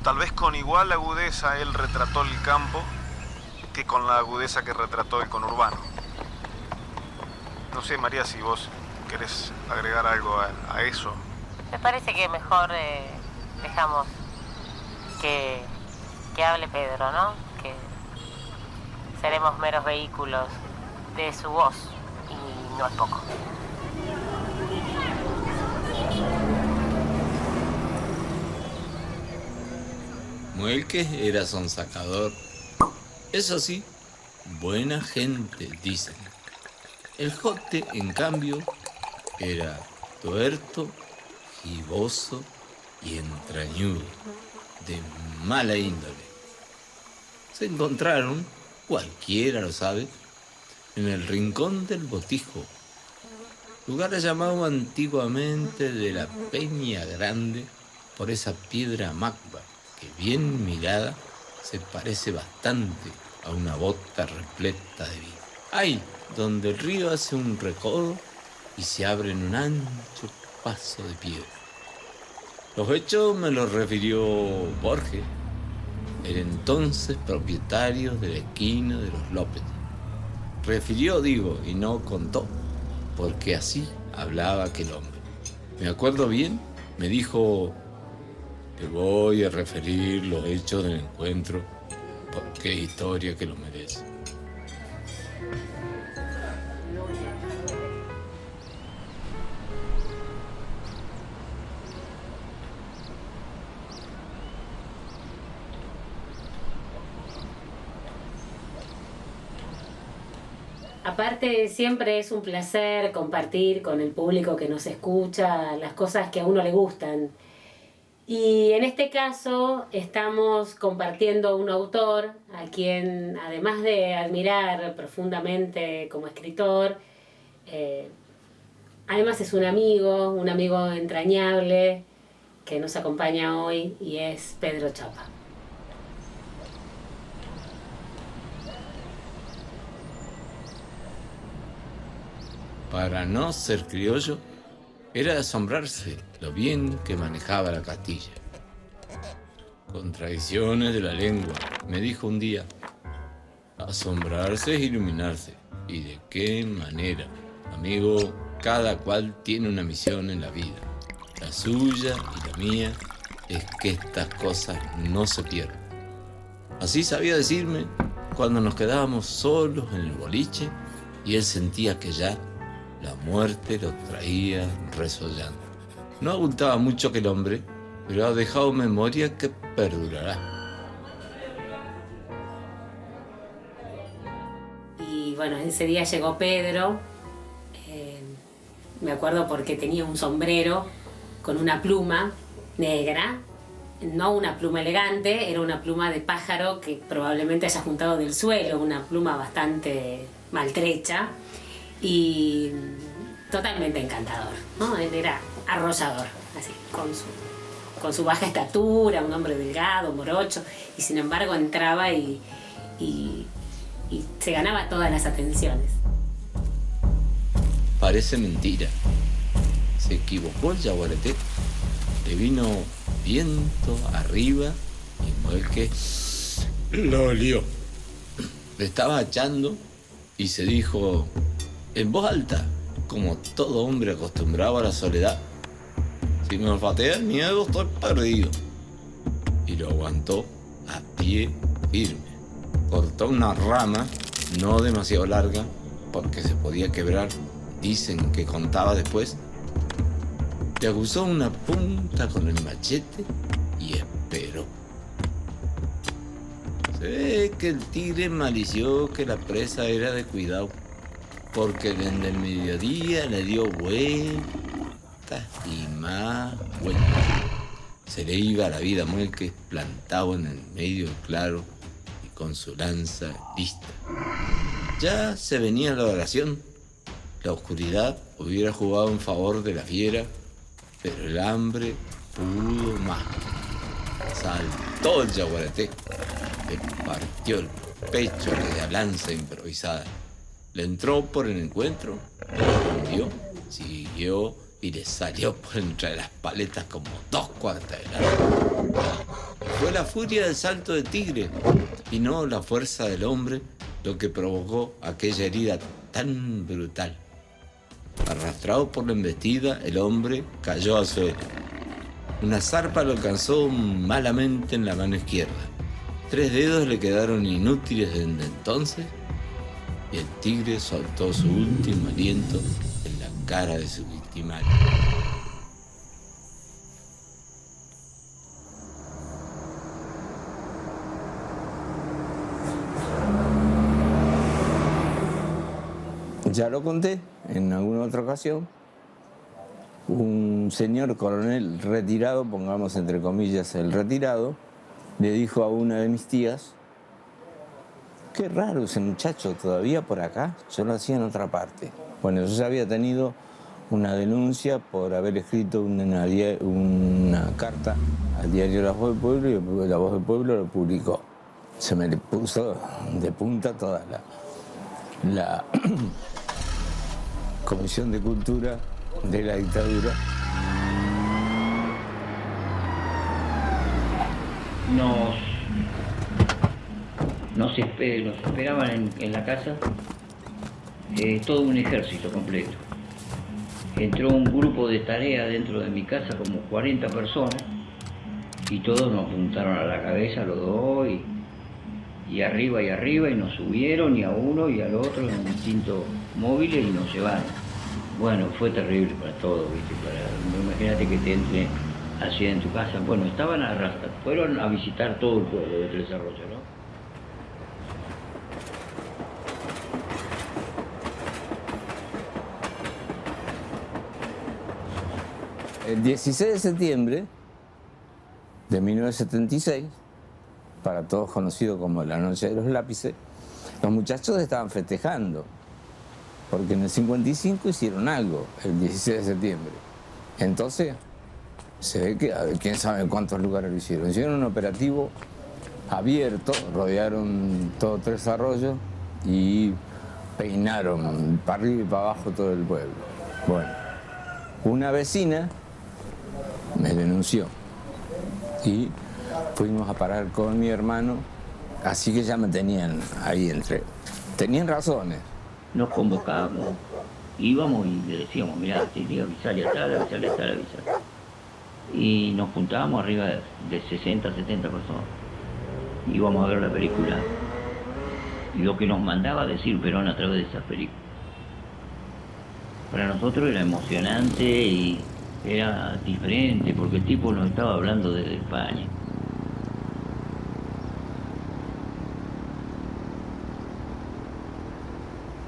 Tal vez con igual agudeza él retrató el campo que con la agudeza que retrató el conurbano. No sé, María, si vos querés agregar algo a eso. Me parece que mejor dejamos que hable Pedro, ¿no? Que seremos meros vehículos de su voz y no es poco. Muelques era sonsacador. Eso sí, buena gente, dicen. El Jote, en cambio, era tuerto, giboso y entrañudo, de mala índole. Se encontraron, cualquiera lo sabe, en el rincón del Botijo, lugar llamado antiguamente de la Peña Grande por esa piedra magma que bien mirada se parece bastante a una bota repleta de vino. Ahí, donde el río hace un recodo y se abre en un ancho paso de piedra. Los hechos me los refirió Borges, el entonces propietario de la esquina de los López. Refirió, digo, y no contó, porque así hablaba aquel hombre. Me acuerdo bien, me dijo: te voy a referir los hechos del encuentro, porque es historia que lo merece. Aparte, siempre es un placer compartir con el público que nos escucha las cosas que a uno le gustan. Y en este caso estamos compartiendo un autor a quien, además de admirar profundamente como escritor, además es un amigo entrañable que nos acompaña hoy, y es Pedro Chapa. Para no ser criollo, era de asombrarse lo bien que manejaba la Castilla. Contradicciones de la lengua, me dijo un día. Asombrarse es iluminarse. ¿Y de qué manera? Amigo, cada cual tiene una misión en la vida. La suya y la mía es que estas cosas no se pierdan. Así sabía decirme cuando nos quedábamos solos en el boliche y él sentía que ya la muerte lo traía resollando. No abultaba mucho aquel hombre, pero ha dejado memoria que perdurará. Y bueno, ese día llegó Pedro, me acuerdo porque tenía un sombrero con una pluma negra, no una pluma elegante, era una pluma de pájaro que probablemente haya juntado del suelo, una pluma bastante maltrecha y totalmente encantador, ¿no? Él era arrollador, así, con su baja estatura, un hombre delgado, morocho, y sin embargo entraba y se ganaba todas las atenciones. Parece mentira. Se equivocó el yaguareté. Le vino viento arriba y Muelques lo lió. Le estaba echando y se dijo en voz alta, como todo hombre acostumbrado a la soledad: si me olfatea el miedo, estoy perdido. Y lo aguantó a pie firme. Cortó una rama no demasiado larga porque se podía quebrar, dicen que contaba después. Le aguzó una punta con el machete y esperó. Se ve que el tigre malició que la presa era de cuidado, porque desde el mediodía le dio vueltas y más vueltas. Se le iba la vida a Muelques plantado en el medio del claro y con su lanza lista. Ya se venía la oración. La oscuridad hubiera jugado en favor de la fiera, pero el hambre pudo más. Saltó el yaguareté, le partió el pecho a la lanza improvisada. Le entró por el encuentro, lo hundió, siguió y le salió por entre las paletas como 2 cuartas de largo. Fue la furia del salto de tigre y no la fuerza del hombre lo que provocó aquella herida tan brutal. Arrastrado por la embestida, el hombre cayó al suelo. Una zarpa lo alcanzó malamente en la mano izquierda. 3 dedos le quedaron inútiles desde entonces y el tigre soltó su último aliento en la cara de su victimario. Ya lo conté en alguna otra ocasión. Un señor coronel retirado, pongamos entre comillas el retirado, le dijo a una de mis tías: qué raro ese muchacho, todavía por acá, yo lo hacía en otra parte. Bueno, yo ya había tenido una denuncia por haber escrito una carta al diario La Voz del Pueblo y La Voz del Pueblo lo publicó. Se me le puso de punta toda la Comisión de Cultura de la dictadura. Nos esperaban en la casa todo un ejército completo. Entró un grupo de tarea dentro de mi casa, como 40 personas, y todos nos apuntaron a la cabeza, los dos, y arriba, y nos subieron, y a uno y al otro, en distintos móviles, y nos llevaron. Bueno, fue terrible para todos, ¿viste? Imagínate que te entre así en tu casa. Bueno, estaban fueron a visitar todo el pueblo de Tres Arroyos, ¿no? El 16 de septiembre de 1976, para todos conocido como la Noche de los Lápices, los muchachos estaban festejando, porque en el 55 hicieron algo, el 16 de septiembre. Entonces, se ve que quién sabe en cuántos lugares lo hicieron. Hicieron un operativo abierto, rodearon todo Tres Arroyos y peinaron para arriba y para abajo todo el pueblo. Bueno, una vecina me denunció y fuimos a parar con mi hermano, así que ya me tenían ahí entre... Tenían razones. Nos convocábamos, íbamos y le decíamos: mirá, te digo, avisale a tal, avisale a tal, avisale. Y nos juntábamos arriba de 60, 70 personas. Íbamos a ver la película. Y lo que nos mandaba a decir Perón a través de esas películas. Para nosotros era emocionante y era diferente, porque el tipo nos estaba hablando desde España.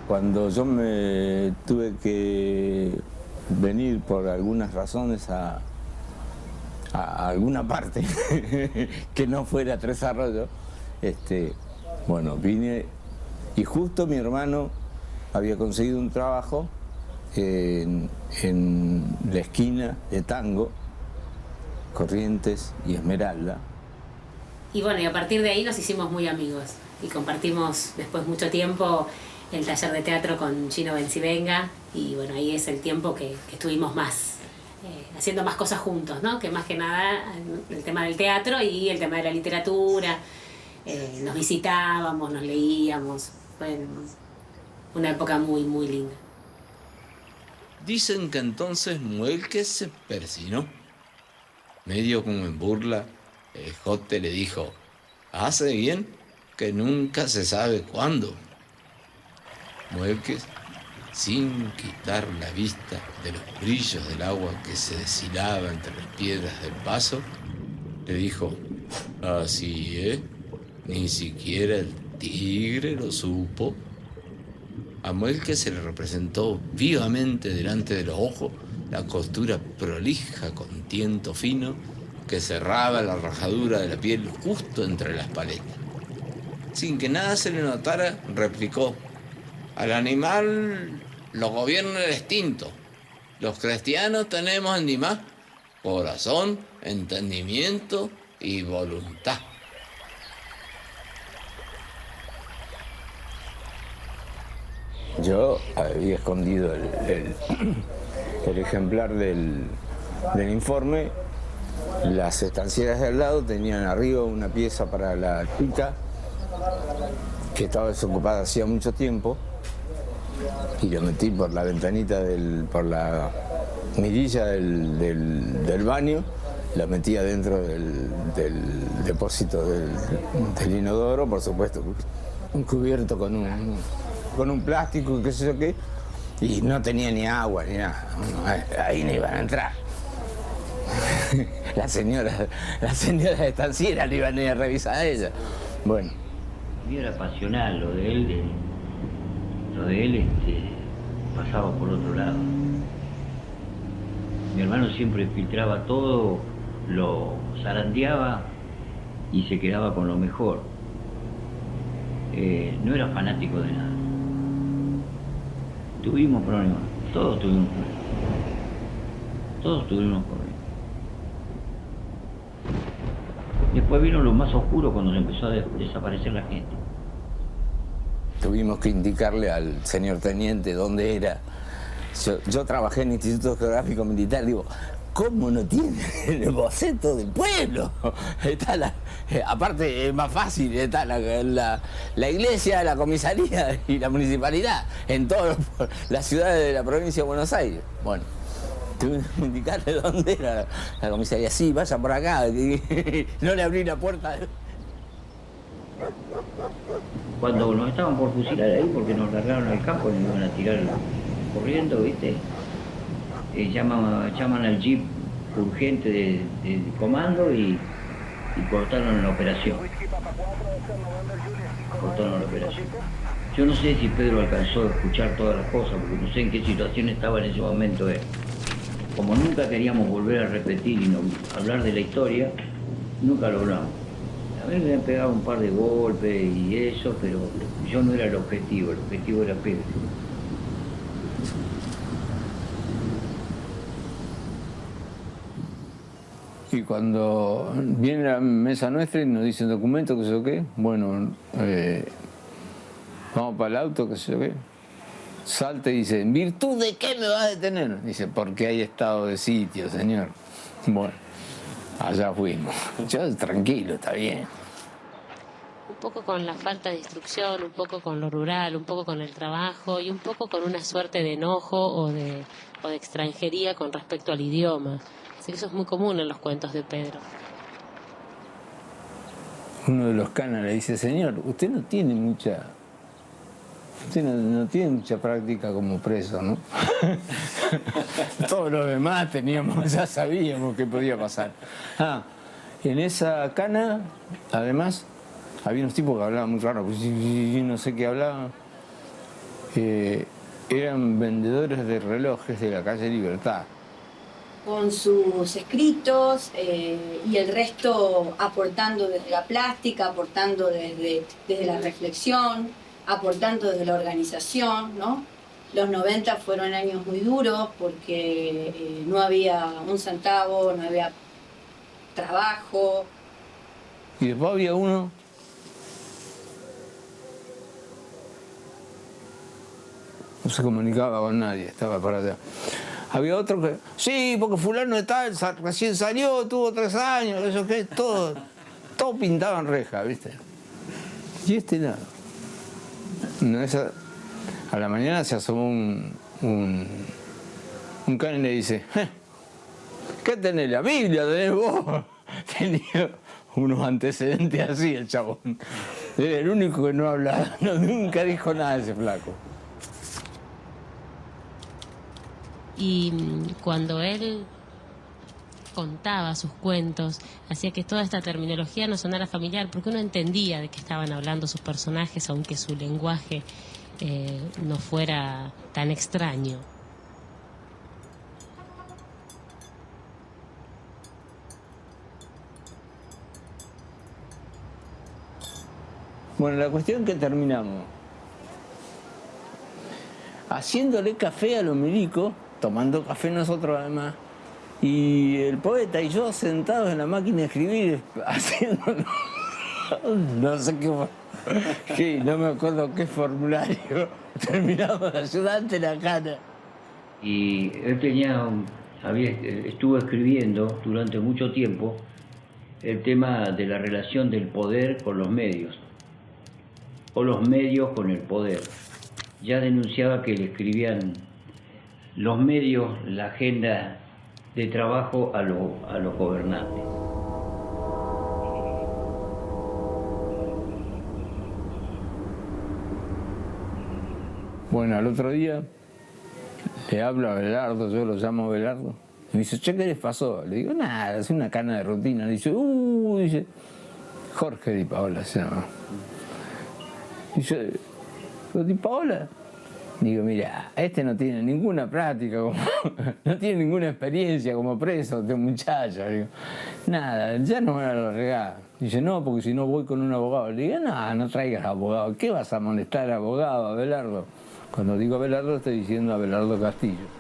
Cuando yo me tuve que venir por algunas razones a alguna parte que no fuera Tres Arroyos, bueno, vine y justo mi hermano había conseguido un trabajo en la esquina de Tango, Corrientes y Esmeralda. Y bueno, y a partir de ahí nos hicimos muy amigos y compartimos después mucho tiempo el taller de teatro con Gino Bencivenga, y bueno, ahí es el tiempo que estuvimos más haciendo más cosas juntos, ¿no? Que más que nada el tema del teatro y el tema de la literatura. Nos visitábamos, nos leíamos, fue una época muy, muy linda. Dicen que entonces Muelque se persinó. Medio como en burla, el Jote le dijo: hace bien, que nunca se sabe cuándo. Muelques, sin quitar la vista de los brillos del agua que se deshilaba entre las piedras del paso, le dijo: así ni siquiera el tigre lo supo. A Muelque se le representó vivamente delante de los ojos la costura prolija con tiento fino que cerraba la rajadura de la piel justo entre las paletas. Sin que nada se le notara, replicó: al animal lo gobierna el instinto. Los cristianos tenemos en Dimás corazón, entendimiento y voluntad. Yo había escondido el ejemplar del informe. Las estancieras de al lado tenían arriba una pieza para la chica que estaba desocupada hacía mucho tiempo y lo metí por la ventanita, por la mirilla del baño, la metí adentro del depósito del inodoro, por supuesto, un cubierto con un plástico, qué sé yo qué, y no tenía ni agua ni nada. Ahí no iban a entrar. La señora estanciera le iban a ir a revisar a ella. Bueno. Era pasional, lo de él pasaba por otro lado. Mi hermano siempre filtraba todo, lo zarandeaba y se quedaba con lo mejor. No era fanático de nada. Tuvimos problemas, todos tuvimos problemas. Después vino lo más oscuro cuando se empezó a desaparecer la gente. Tuvimos que indicarle al señor teniente dónde era. Yo trabajé en el Instituto Geográfico Militar, digo, ¿cómo no tiene el boceto del pueblo? Está aparte es más fácil, está la iglesia, la comisaría y la municipalidad en todas las ciudades de la provincia de Buenos Aires. Bueno, tuve que indicarle dónde era la comisaría. Sí, vaya por acá, no le abrí la puerta. Cuando nos estaban por fusilar ahí, porque nos largaron al campo y nos iban a tirar corriendo, ¿viste? Llaman al jeep urgente de comando y cortaron la operación. Yo no sé si Pedro alcanzó a escuchar todas las cosas, porque no sé en qué situación estaba en ese momento él. Como nunca queríamos volver a repetir y no hablar de la historia, nunca lo hablamos. A mí me habían pegado un par de golpes y eso, pero yo no era el objetivo era Pedro. Y cuando viene la mesa nuestra y nos dicen documento, qué sé yo qué, bueno, vamos para el auto, qué sé yo qué. Salta y dice, ¿en virtud de qué me vas a detener? Dice, porque hay estado de sitio, señor. Bueno, allá fuimos. Yo, tranquilo, está bien. Un poco con la falta de instrucción, un poco con lo rural, un poco con el trabajo y un poco con una suerte de enojo o de extranjería con respecto al idioma. Así que eso es muy común en los cuentos de Pedro. Uno de los canas le dice, señor, usted no tiene mucha práctica como preso, ¿no? Todos los demás ya sabíamos qué podía pasar. En esa cana, además, había unos tipos que hablaban muy raro, no sé qué hablaban. Eran vendedores de relojes de la calle Libertad. Con sus escritos y el resto aportando desde la plástica, aportando desde la reflexión, aportando desde la organización, ¿no? Los 90 fueron años muy duros porque no había un centavo, no había trabajo. Y después había uno no se comunicaba con nadie, estaba para allá. Había otro que, sí, porque fulano de tal, recién salió, tuvo 3 años, eso que, todo pintaban reja, ¿viste? Y nada. No, a la mañana se asomó un can y le dice, ¿qué tenés? ¿La Biblia tenés vos? Tenía unos antecedentes así el chabón. Era el único que no hablaba, nunca dijo nada ese flaco. Y cuando él contaba sus cuentos, hacía que toda esta terminología no sonara familiar, porque uno entendía de qué estaban hablando sus personajes, aunque su lenguaje no fuera tan extraño. Bueno, la cuestión es que terminamos haciéndole café a los milicos, tomando café nosotros además, y el poeta y yo sentados en la máquina de escribir haciendo no sé qué, no me acuerdo qué formulario, terminamos de ayudante en la cana. Y él estuvo escribiendo durante mucho tiempo el tema de la relación del poder con los medios, o los medios con el poder. Ya denunciaba que le escribían los medios la agenda de trabajo a los gobernantes. Bueno, al otro día le hablo a Belardo, yo lo llamo Belardo. Me dice, che, ¿qué les pasó? Le digo, nada, es una cana de rutina. Le dice, dice, Jorge Di Paola se llama. Dice, ¿Di Paola? Digo, mira, este no tiene ninguna práctica, no tiene ninguna experiencia como preso, este muchacho. Digo, nada, ya no me van a largar. Dice, no, porque si no voy con un abogado. Le digo, no traigas abogado. ¿Qué vas a molestar al abogado, a Belardo? Cuando digo Belardo, estoy diciendo a Belardo Castillo.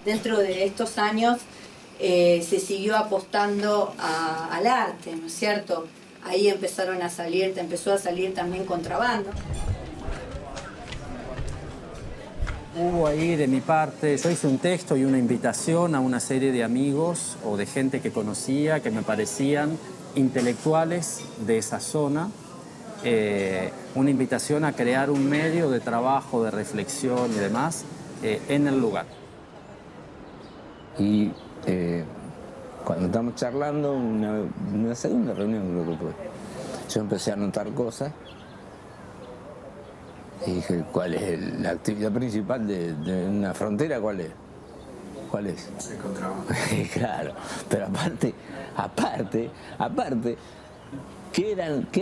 Dentro de estos años se siguió apostando al arte, ¿no es cierto? Ahí empezó a salir también contrabando. Hubo ahí de mi parte, yo hice un texto y una invitación a una serie de amigos o de gente que conocía, que me parecían intelectuales de esa zona, una invitación a crear un medio de trabajo, de reflexión y demás en el lugar. Y cuando estamos charlando, una segunda reunión creo que fue, yo empecé a anotar cosas y dije, ¿cuál es la actividad principal de una frontera? ¿Cuál es? El contrabando. Claro, pero aparte, ¿qué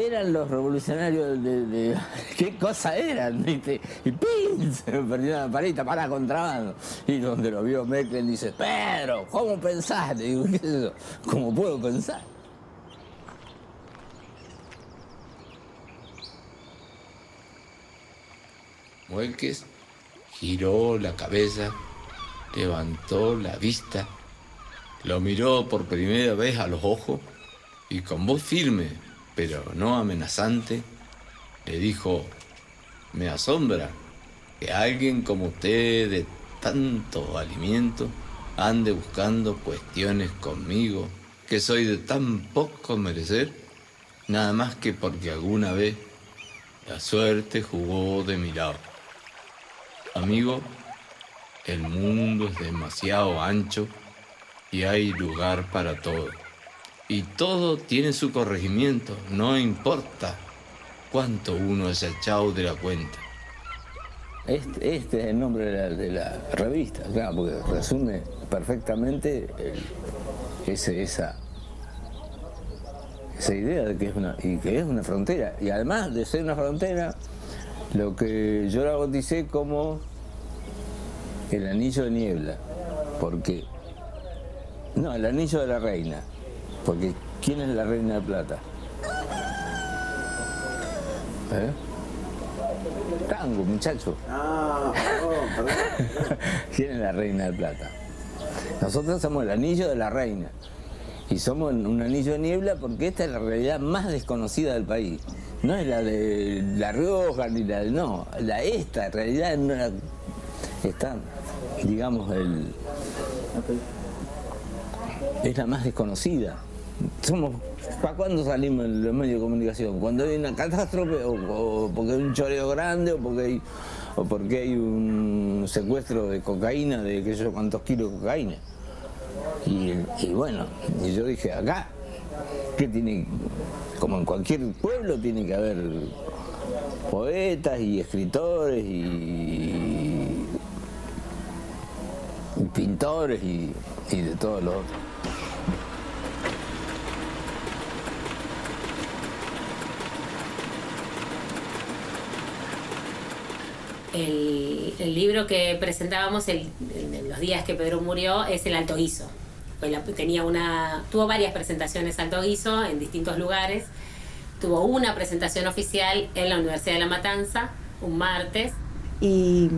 eran los revolucionarios qué cosa eran? ¿Viste? Y ¡pim! Se me perdió la palita para contrabando. Y donde lo vio Mecklen dice, Pedro, ¿cómo pensás? Le digo, ¿qué es eso? ¿Cómo puedo pensar? Muelques giró la cabeza, levantó la vista, lo miró por primera vez a los ojos y con voz firme, pero no amenazante, le dijo, me asombra que alguien como usted de tanto alimento ande buscando cuestiones conmigo, que soy de tan poco merecer, nada más que porque alguna vez la suerte jugó de mi lado. Amigo, el mundo es demasiado ancho y hay lugar para todo. Y todo tiene su corregimiento, no importa cuánto uno haya echado de la cuenta. Este es el nombre de la revista, claro, porque resume perfectamente esa idea de que es una frontera. Y además de ser una frontera, lo que yo la bauticé como el anillo de niebla, porque no, el anillo de la reina, porque ¿quién es la reina de plata? Tango, muchacho. Perdón. ¿Quién es la reina de plata? Nosotros somos el anillo de la reina. Y somos un anillo de niebla porque esta es la realidad más desconocida del país. No es la de La Rioja ni la de... No, esta realidad no está, digamos, es la más desconocida. ¿Para cuándo salimos en los medios de comunicación? ¿Cuando hay una catástrofe o porque hay un choreo grande o porque hay un secuestro de cocaína, de qué sé yo cuántos kilos de cocaína? Y bueno, y yo dije, acá, ¿qué tiene? Como en cualquier pueblo tiene que haber poetas y escritores y pintores y de todos los otros. El libro que presentábamos en los días que Pedro murió es El Alto Guiso. Tuvo varias presentaciones Alto Guiso en distintos lugares. Tuvo una presentación oficial en la Universidad de La Matanza, un martes. Y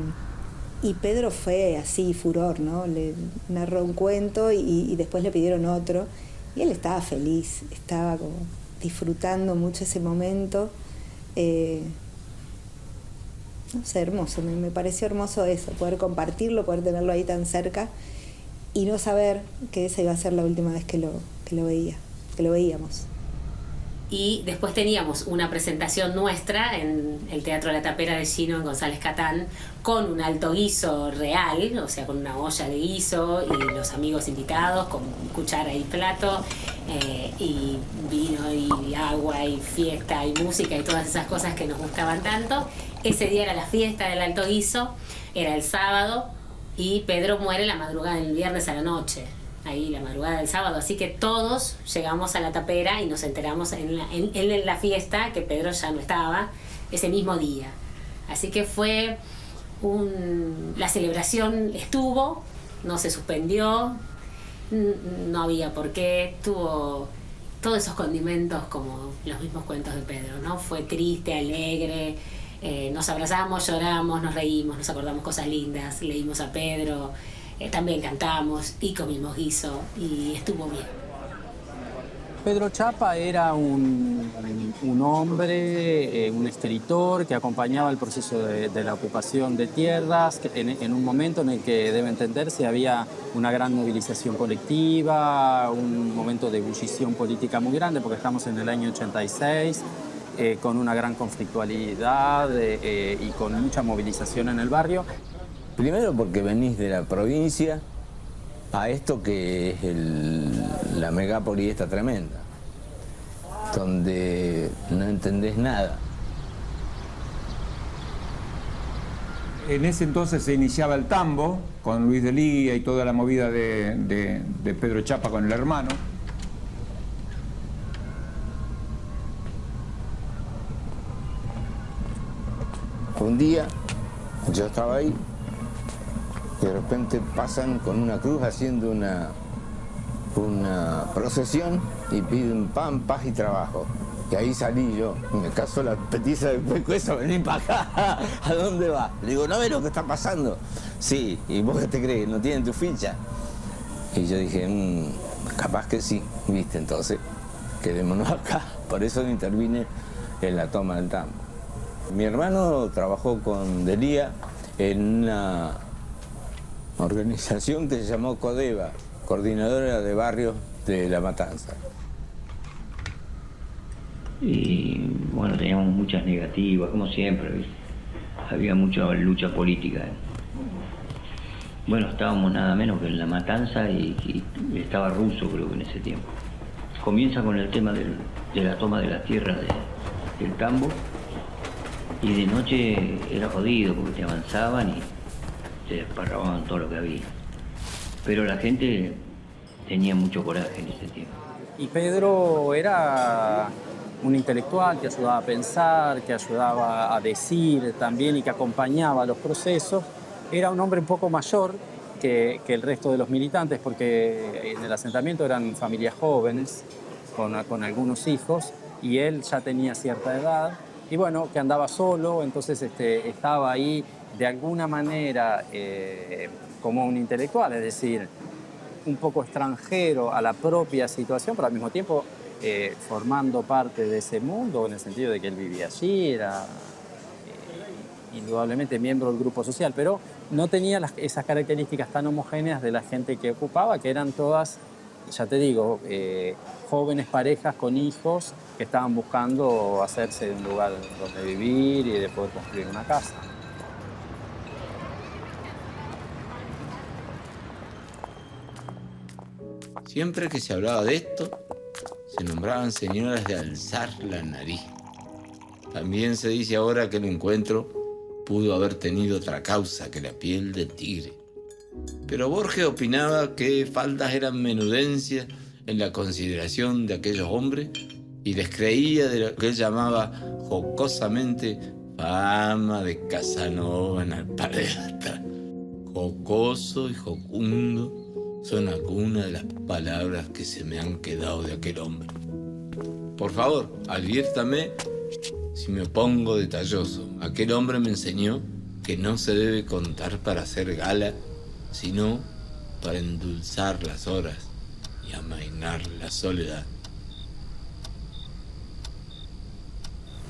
Y Pedro fue así, furor, ¿no? Le narró un cuento y después le pidieron otro. Y él estaba feliz, estaba como disfrutando mucho ese momento. No sé, hermoso, me pareció hermoso eso, poder compartirlo, poder tenerlo ahí tan cerca y no saber que esa iba a ser la última vez que lo veíamos. Y después teníamos una presentación nuestra en el Teatro La Tapera de Gino, en González Catán, con un alto guiso real, o sea, con una olla de guiso y los amigos invitados, con cuchara y plato, y vino y agua y fiesta y música y todas esas cosas que nos gustaban tanto. Ese día era la fiesta del alto guiso, era el sábado, y Pedro muere la madrugada del viernes a la noche. Ahí la madrugada del sábado, así que todos llegamos a La Tapera y nos enteramos en la fiesta que Pedro ya no estaba ese mismo día. Así que fue la celebración estuvo, no se suspendió, no había por qué, tuvo todos esos condimentos como los mismos cuentos de Pedro, ¿no? Fue triste, alegre, nos abrazamos, lloramos, nos reímos, nos acordamos cosas lindas, leímos a Pedro. También cantamos y comimos guiso y estuvo bien. Pedro Chapa era un hombre, un escritor que acompañaba el proceso de la ocupación de tierras en un momento en el que, debe entenderse, había una gran movilización colectiva, un momento de ebullición política muy grande, porque estamos en el año 86, con una gran conflictualidad y con mucha movilización en el barrio. Primero porque venís de la provincia a esto que es la megápoli esta tremenda, donde no entendés nada. En ese entonces se iniciaba el tambo con Luis de Lía y toda la movida de Pedro Chapa con el hermano. Un día yo estaba ahí, de repente pasan con una cruz haciendo una procesión y piden pan, paz y trabajo. Y ahí salí yo, me casó la petiza del pescuezo, vení para acá, ¿a dónde va? Le digo, ¿no ves lo que está pasando? Sí, ¿y vos qué te crees? ¿No tienen tu ficha? Y yo dije, capaz que sí, viste, entonces quedémonos acá. Por eso intervine en la toma del tambo. Mi hermano trabajó con Delía en una organización que se llamó CODEVA, Coordinadora de Barrios de La Matanza. Y bueno, teníamos muchas negativas, como siempre, ¿viste? Había mucha lucha política. Bueno, estábamos nada menos que en La Matanza y estaba Russo, creo que en ese tiempo. Comienza con el tema de la toma de las tierras del tambo, y de noche era jodido porque te avanzaban y se desparramaban todo lo que había. Pero la gente tenía mucho coraje en ese tiempo. Y Pedro era un intelectual que ayudaba a pensar, que ayudaba a decir también y que acompañaba los procesos. Era un hombre un poco mayor que el resto de los militantes, porque en el asentamiento eran familias jóvenes, con algunos hijos, y él ya tenía cierta edad. Y bueno, que andaba solo, entonces estaba ahí de alguna manera como un intelectual, es decir, un poco extranjero a la propia situación, pero al mismo tiempo formando parte de ese mundo, en el sentido de que él vivía allí, era indudablemente miembro del grupo social, pero no tenía esas características tan homogéneas de la gente que ocupaba, que eran todas, ya te digo, jóvenes parejas con hijos que estaban buscando hacerse de un lugar donde vivir y de poder construir una casa. Siempre que se hablaba de esto, se nombraban señoras de alzar la nariz. También se dice ahora que el encuentro pudo haber tenido otra causa que la piel del tigre. Pero Borges opinaba que faltas eran menudencias en la consideración de aquellos hombres y les creía de lo que él llamaba jocosamente fama de Casanova en Alpargata. Jocoso y jocundo son algunas de las palabras que se me han quedado de aquel hombre. Por favor, adviértame si me pongo detalloso. Aquel hombre me enseñó que no se debe contar para hacer gala, sino para endulzar las horas y amainar la soledad.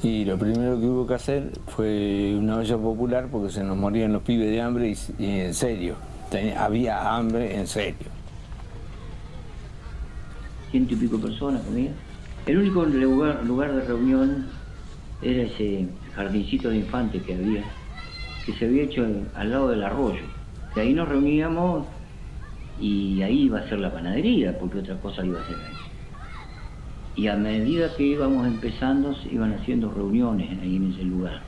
Y lo primero que hubo que hacer fue una olla popular porque se nos morían los pibes de hambre y en serio, había hambre en serio. 100 y pico personas comía. El único lugar de reunión era ese jardincito de infantes que se había hecho al lado del arroyo. De ahí nos reuníamos y ahí iba a ser la panadería, porque otra cosa iba a ser ahí. Y a medida que íbamos empezando, se iban haciendo reuniones ahí en ese lugar.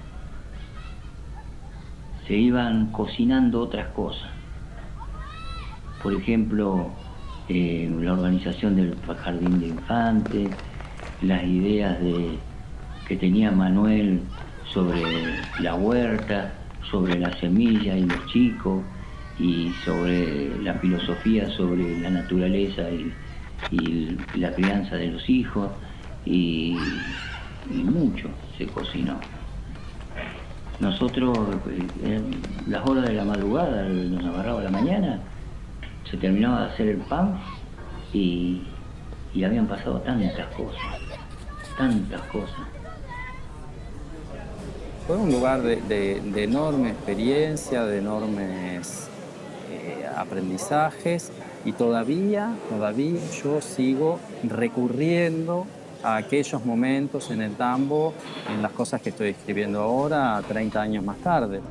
Se iban cocinando otras cosas. Por ejemplo, la organización del jardín de infantes, las ideas que tenía Manuel sobre la huerta, sobre la semilla y los chicos, y sobre la filosofía sobre la naturaleza y la crianza de los hijos, y mucho se cocinó. Nosotros, en las horas de la madrugada, nos agarraba la mañana, se terminaba de hacer el pan y habían pasado tantas cosas. Fue un lugar de enorme experiencia, de enormes aprendizajes, y todavía yo sigo recurriendo a aquellos momentos en el tambo, en las cosas que estoy escribiendo ahora, 30 años más tarde.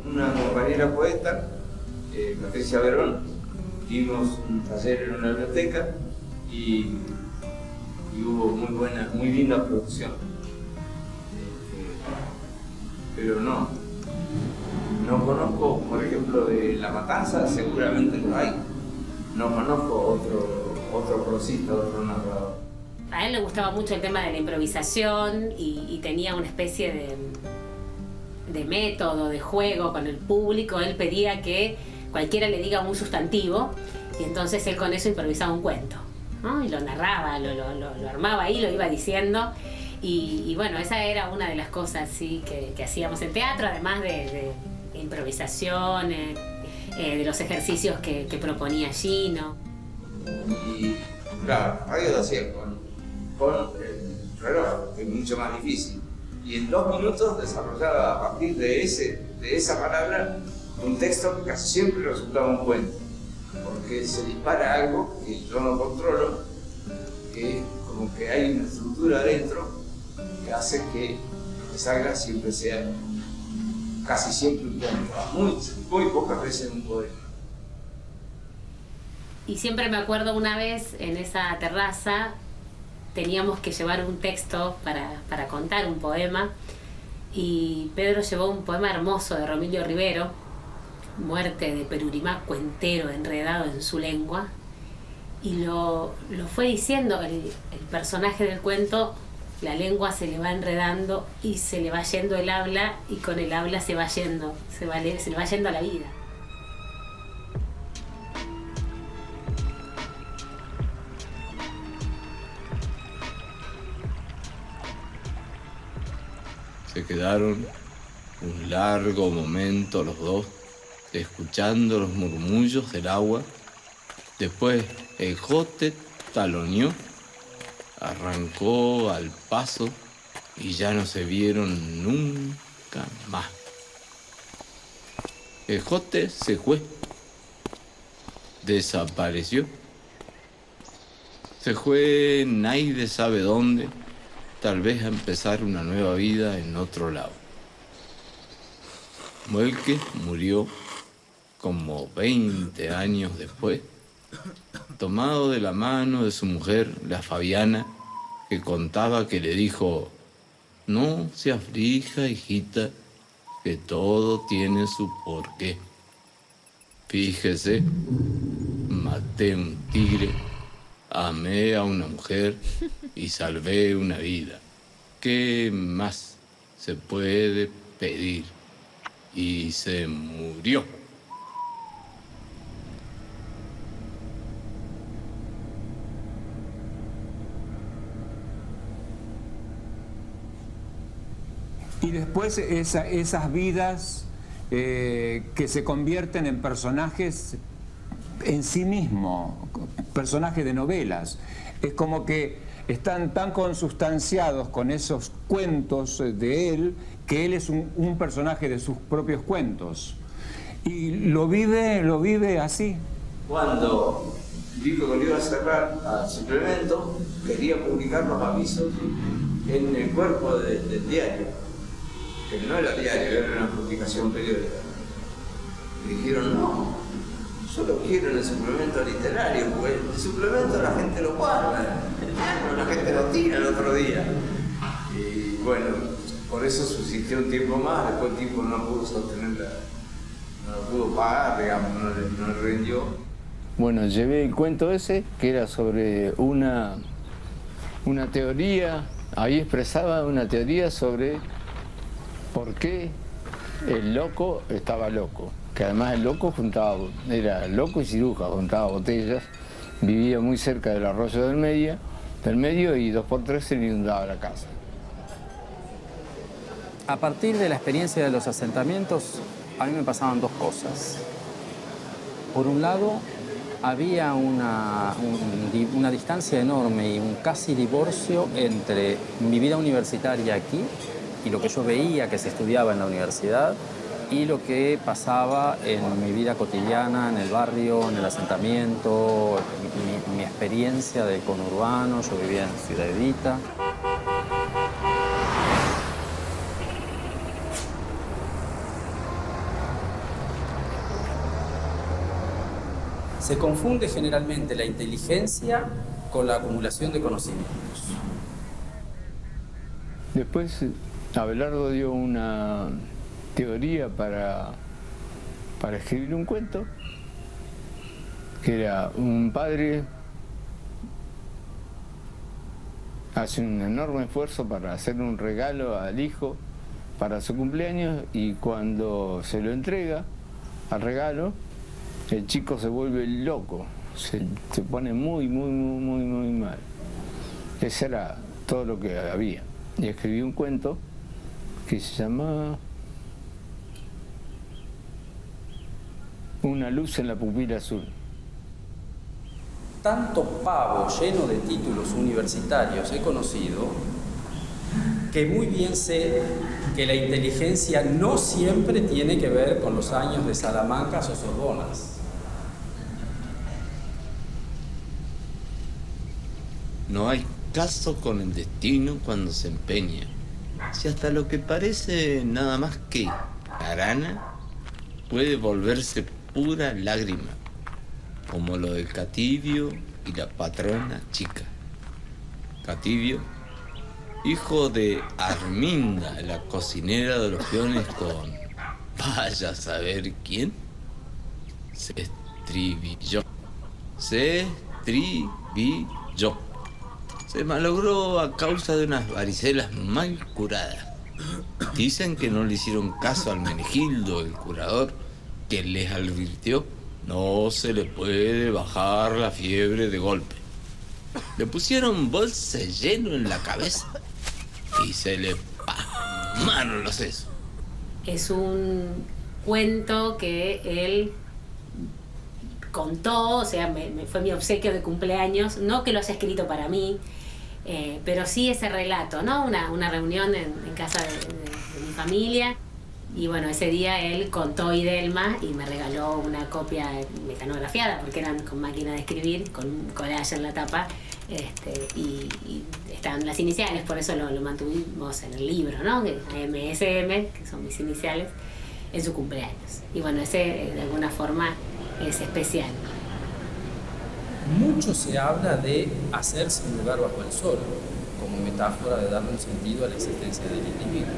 Una compañera poeta, Patricia Verón, dimos un taller en una biblioteca y hubo muy linda producción. Pero no conozco, por ejemplo, de La Matanza, seguramente lo hay. No conozco otro prosista, otro narrador. A él le gustaba mucho el tema de la improvisación y tenía una especie de método, de juego con el público. Él pedía que cualquiera le diga un sustantivo y entonces él con eso improvisaba un cuento, ¿no? Y lo narraba, lo armaba ahí, lo iba diciendo. Y bueno, esa era una de las cosas sí, que hacíamos en teatro, además de improvisación, de los ejercicios que proponía Gino. Y claro, radio lo hacía con el reloj, que es mucho más difícil. Y en 2 minutos desarrollaba a partir de esa palabra un texto que casi siempre resultaba un cuento. Porque se dispara algo que yo no controlo, que es como que hay una estructura adentro que hace que lo que salga siempre sea, casi siempre un cuento, muy pocas veces un poema. Y siempre me acuerdo una vez en esa terraza teníamos que llevar un texto para contar un poema y Pedro llevó un poema hermoso de Romilio Rivero, Muerte de Perurimaco entero enredado en su lengua, y lo fue diciendo el personaje del cuento. La lengua se le va enredando y se le va yendo el habla, y con el habla se le va yendo la vida. Se quedaron un largo momento los dos, escuchando los murmullos del agua. Después el jote taloneó, arrancó al paso y ya no se vieron nunca más. El jote se fue, desapareció. Se fue nadie sabe dónde, tal vez a empezar una nueva vida en otro lado. Muelke murió como 20 años después, tomado de la mano de su mujer, la Fabiana, que contaba que le dijo: no se aflija, hijita, que todo tiene su porqué. Fíjese, maté un tigre, amé a una mujer y salvé una vida. ¿Qué más se puede pedir? Y se murió. Y después esas vidas que se convierten en personajes en sí mismos, personajes de novelas. Es como que están tan consustanciados con esos cuentos de él, que él es un personaje de sus propios cuentos. Y lo vive así. Cuando dijo que lo iba a cerrar al suplemento, quería publicar los avisos en el cuerpo del diario, que no era diario, era una publicación periódica. Le dijeron, no, solo quiero en el suplemento literario, porque el suplemento la gente lo guarda, el diario la gente lo tira el otro día. Y bueno, por eso subsistió un tiempo más, después el tipo no pudo sostenerla, no lo pudo pagar, digamos, no le rindió. Bueno, llevé el cuento ese, que era sobre una teoría, ahí expresaba una teoría sobre por qué el loco estaba loco. Que además el loco era loco y ciruja, juntaba botellas, vivía muy cerca del arroyo del medio y 2x3 se le inundaba la casa. A partir de la experiencia de los asentamientos, a mí me pasaban dos cosas. Por un lado, había una distancia enorme y un casi divorcio entre mi vida universitaria aquí y lo que yo veía que se estudiaba en la universidad y lo que pasaba en mi vida cotidiana, en el barrio, en el asentamiento, mi experiencia del conurbano. Yo vivía en Ciudad Evita. Se confunde generalmente la inteligencia con la acumulación de conocimientos. Después Abelardo dio una teoría para escribir un cuento, que era un padre hace un enorme esfuerzo para hacer un regalo al hijo para su cumpleaños y cuando se lo entrega al regalo, el chico se vuelve loco, se pone muy mal. Ese era todo lo que había. Y escribí un cuento que se llamaba Una luz en la pupila azul. Tanto pavo lleno de títulos universitarios he conocido que muy bien sé que la inteligencia no siempre tiene que ver con los años de Salamancas o Sorbonas. No hay caso con el destino cuando se empeña. Si hasta lo que parece nada más que arana puede volverse pura lágrima, como lo del Cativio y la patrona chica. Cativio, hijo de Arminda, la cocinera de los peones con vaya a saber quién, se estribilló. Se malogró a causa de unas varicelas mal curadas. Dicen que no le hicieron caso al Menegildo, el curador, que les advirtió: no se le puede bajar la fiebre de golpe. Le pusieron bolsa lleno en la cabeza y se le pasmaron los sesos. Es un cuento que él contó, o sea, fue mi obsequio de cumpleaños, no que lo haya escrito para mí, pero sí ese relato, ¿no? Una reunión en casa de mi familia. Y bueno, ese día él contó Idelma y me regaló una copia mecanografiada, porque eran con máquina de escribir, con un collage en la tapa, y estaban las iniciales, por eso lo mantuvimos en el libro, ¿no? MSM, que son mis iniciales, en su cumpleaños. Y bueno, ese de alguna forma es especial. Mucho se habla de hacerse un lugar bajo el sol, como metáfora de darle un sentido a la existencia del individuo.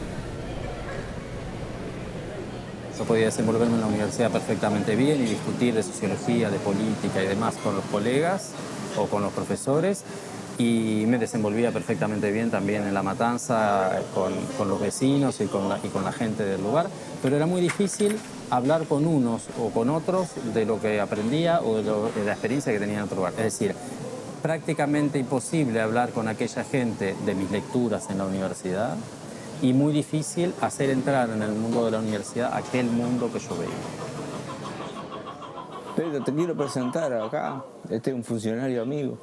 Yo podía desenvolverme en la universidad perfectamente bien y discutir de sociología, de política y demás con los colegas o con los profesores, y me desenvolvía perfectamente bien también en La Matanza con los vecinos y con la gente del lugar, pero era muy difícil hablar con unos o con otros de lo que aprendía o de la experiencia que tenía en otro lugar. Es decir, prácticamente imposible hablar con aquella gente de mis lecturas en la universidad y muy difícil hacer entrar en el mundo de la universidad aquel mundo que yo veía. Pedro, te quiero presentar acá. Este es un funcionario amigo.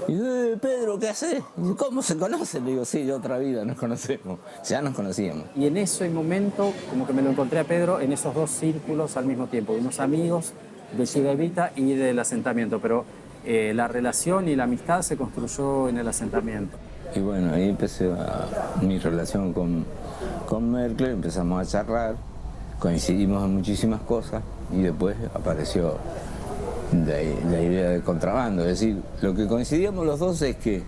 Y yo, Pedro, ¿qué haces? Y dice, ¿cómo se conocen? Le digo, sí, de otra vida nos conocemos. Ya nos conocíamos. Y en ese momento, como que me lo encontré a Pedro en esos dos círculos al mismo tiempo, unos amigos de Ciudad Evita y del asentamiento, pero la relación y la amistad se construyó en el asentamiento. Y bueno, ahí empecé mi relación con Merkel, empezamos a charlar, coincidimos en muchísimas cosas y después apareció la idea de contrabando. Es decir, lo que coincidíamos los dos es que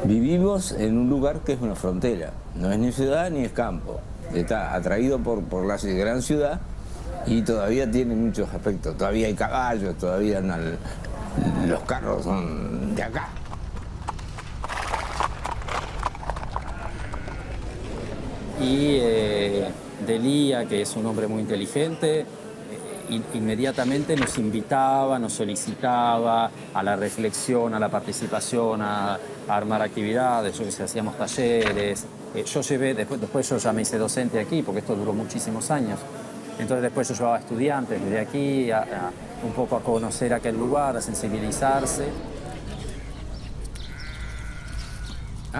vivimos en un lugar que es una frontera, no es ni ciudad ni es campo. Está atraído por la gran ciudad y todavía tiene muchos aspectos. Todavía hay caballos, todavía los carros son de acá. Y Delía, que es un hombre muy inteligente, inmediatamente nos invitaba, nos solicitaba a la reflexión, a la participación, a armar actividades. Yo que sé, hacíamos talleres. Yo llevé, después yo ya me hice docente aquí, porque esto duró muchísimos años. Entonces después yo llevaba estudiantes desde aquí un poco a conocer aquel lugar, a sensibilizarse.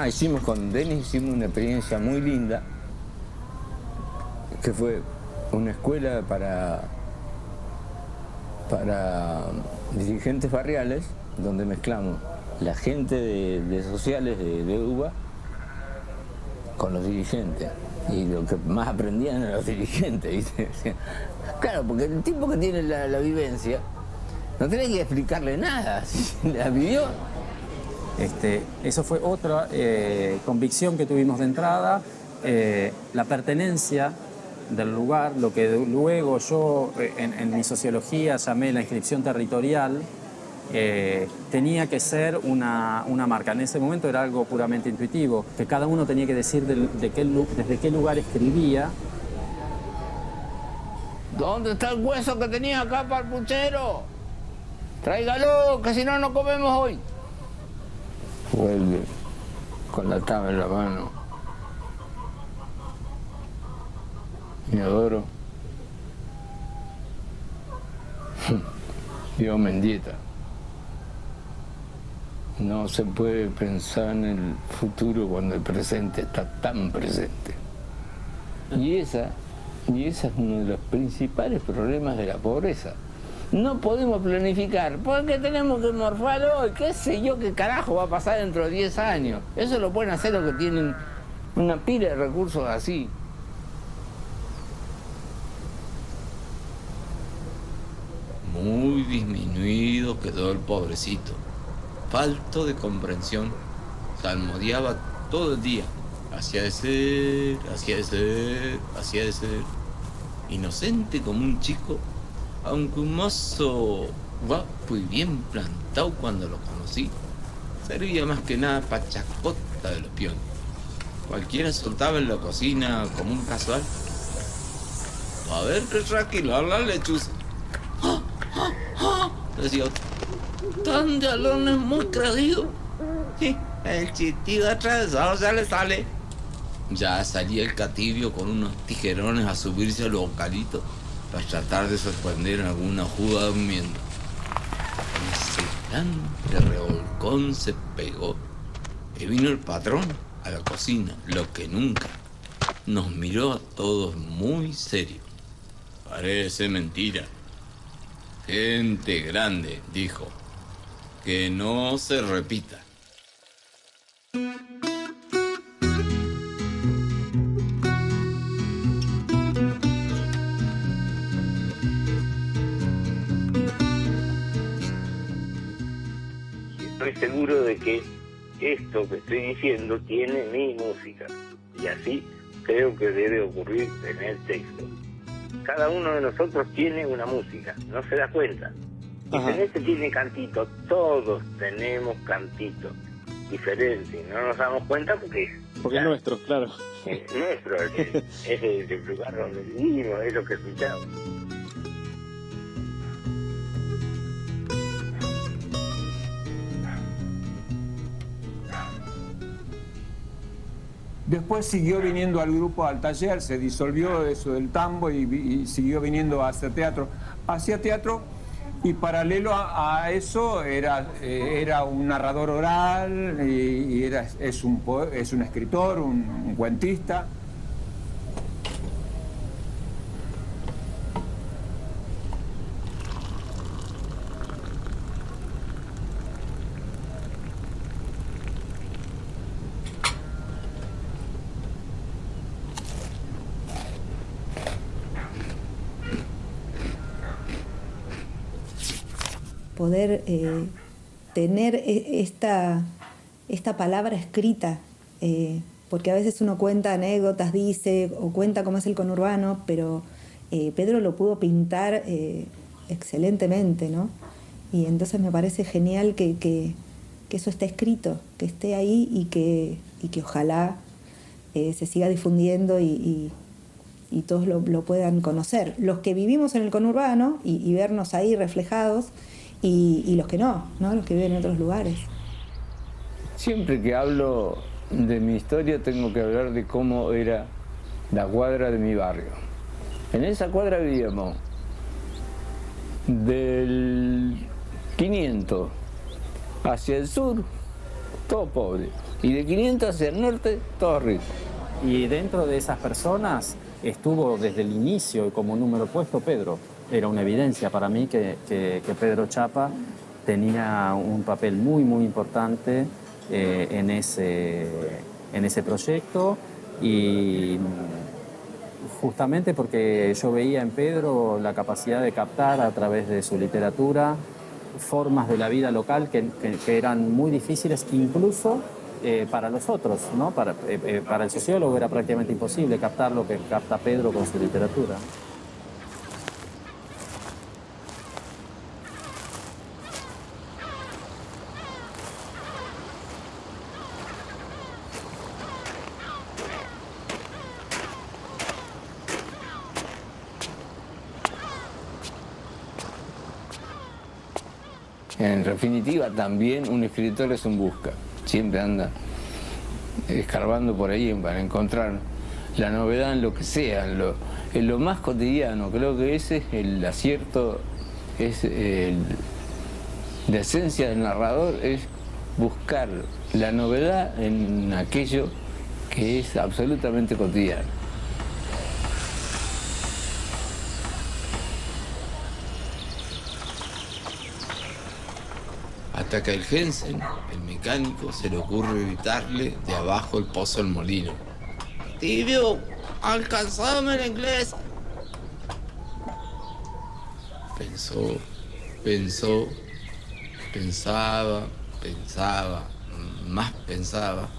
Hicimos con Denis una experiencia muy linda, que fue una escuela para dirigentes barriales, donde mezclamos la gente de sociales de UBA con los dirigentes. Y lo que más aprendían eran los dirigentes, ¿viste? Claro, porque el tipo que tiene la vivencia no tiene que explicarle nada, la vivió. Eso fue otra convicción que tuvimos de entrada, la pertenencia del lugar, lo que luego yo en mi sociología llamé la inscripción territorial, tenía que ser una marca. En ese momento era algo puramente intuitivo, que cada uno tenía que decir desde qué lugar escribía. ¿Dónde está el hueso que tenía acá para el puchero? Tráigalo, que si no, no comemos hoy. Vuelve con la tabla en la mano. Inodoro. Dios Mendieta. No se puede pensar en el futuro cuando el presente está tan presente. Y ese es uno de los principales problemas de la pobreza. No podemos planificar, porque tenemos que morfar hoy. ¿Qué sé yo qué carajo va a pasar dentro de 10 años? Eso lo pueden hacer los que tienen una pila de recursos así. Muy disminuido quedó el pobrecito. Falto de comprensión. Salmodiaba todo el día. Hacía de ser, hacía de ser, hacía de ser. Inocente como un chico, aunque un mozo guapo y bien plantado cuando lo conocí. Servía más que nada para chacota de los piones. Cualquiera soltaba en la cocina como un casual. A ver qué tranquilo, la lechuza. ¡Ah, ah, ah! Decía otro. Tan de alones muy creído. Sí, el chitillo atravesado ya le sale. Ya salía el catibio con unos tijerones a subirse a los bocalitos para tratar de sorprender a alguna juda durmiendo. Ese grande revolcón se pegó y vino el patrón a la cocina, lo que nunca. Nos miró a todos muy serio. Parece mentira. Gente grande, dijo. Que no se repita. Estoy seguro de que esto que estoy diciendo tiene mi música. Y así creo que debe ocurrir en el texto. Cada uno de nosotros tiene una música, no se da cuenta. Y en este tiene cantito, todos tenemos cantitos diferentes. No nos damos cuenta porque es nuestro, claro. Es nuestro, es el lugar donde vivimos, es lo que escuchamos. Después siguió viniendo al grupo, al taller, se disolvió eso del tambo y siguió viniendo a hacer teatro. Hacía teatro y paralelo a eso era un narrador oral y es un escritor, un cuentista. Poder tener esta palabra escrita, porque a veces uno cuenta anécdotas, dice, o cuenta cómo es el conurbano, pero Pedro lo pudo pintar excelentemente, ¿no? Y entonces me parece genial que eso esté escrito, que esté ahí y que ojalá se siga difundiendo y todos lo puedan conocer. Los que vivimos en el conurbano y vernos ahí reflejados, y los que no, los que viven en otros lugares. Siempre que hablo de mi historia tengo que hablar de cómo era la cuadra de mi barrio. En esa cuadra vivíamos del 500 hacia el sur, todo pobre, y de 500 hacia el norte, todo rico. Y dentro de esas personas estuvo desde el inicio como número puesto Pedro. Era una evidencia para mí que Pedro Chapa tenía un papel muy, muy importante en ese proyecto, y justamente porque yo veía en Pedro la capacidad de captar a través de su literatura formas de la vida local que eran muy difíciles incluso para los otros, ¿no? Para el sociólogo era prácticamente imposible captar lo que capta Pedro con su literatura. En definitiva, también un escritor es un busca. Siempre anda escarbando por ahí para encontrar la novedad en lo que sea, en lo más cotidiano. Creo que ese es el acierto, la esencia del narrador es buscar la novedad en aquello que es absolutamente cotidiano. Hasta que el Jensen, el mecánico, se le ocurre gritarle de abajo el pozo del molino: ¡Tibio, alcanzame el inglés! Pensaba, más pensaba,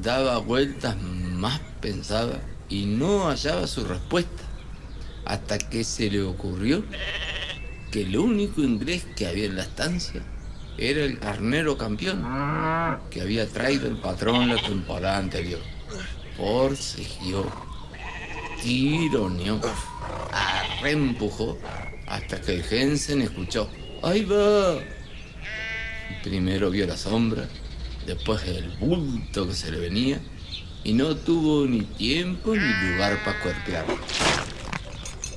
daba vueltas, más pensaba, y no hallaba su respuesta, hasta que se le ocurrió que el único inglés que había en la estancia era el carnero campeón que había traído el patrón la temporada anterior. Forcejeó, tironeó, arreempujó, hasta que el Jensen escuchó: ¡Ahí va! Primero vio la sombra, después el bulto que se le venía, y no tuvo ni tiempo ni lugar para cuerpearlo.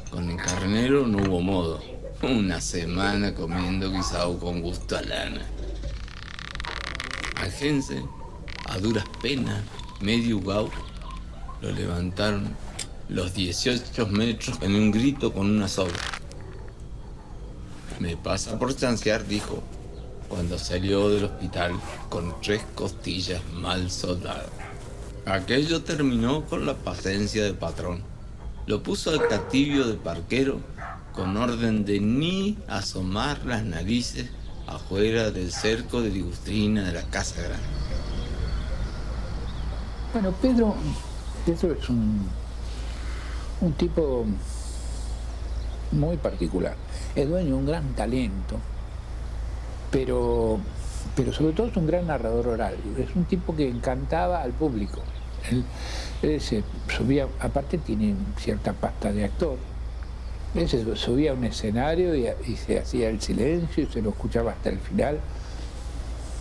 Con el carnero no hubo modo. Una semana comiendo guisado con gusto a lana. Al Jensen, a duras penas, medio ugao, lo levantaron los 18 metros en un grito con una soga. Me pasa por chancear, dijo, cuando salió del hospital con 3 costillas mal soldadas. Aquello terminó con la paciencia del patrón. Lo puso al cativio de parquero con orden de ni asomar las narices afuera del cerco de ligustrina de la Casa Grande. Bueno, Pedro es un tipo muy particular. Es dueño de un gran talento, pero sobre todo es un gran narrador oral. Es un tipo que encantaba al público. Él se subía, aparte tiene cierta pasta de actor. Él se subía a un escenario y se hacía el silencio y se lo escuchaba hasta el final.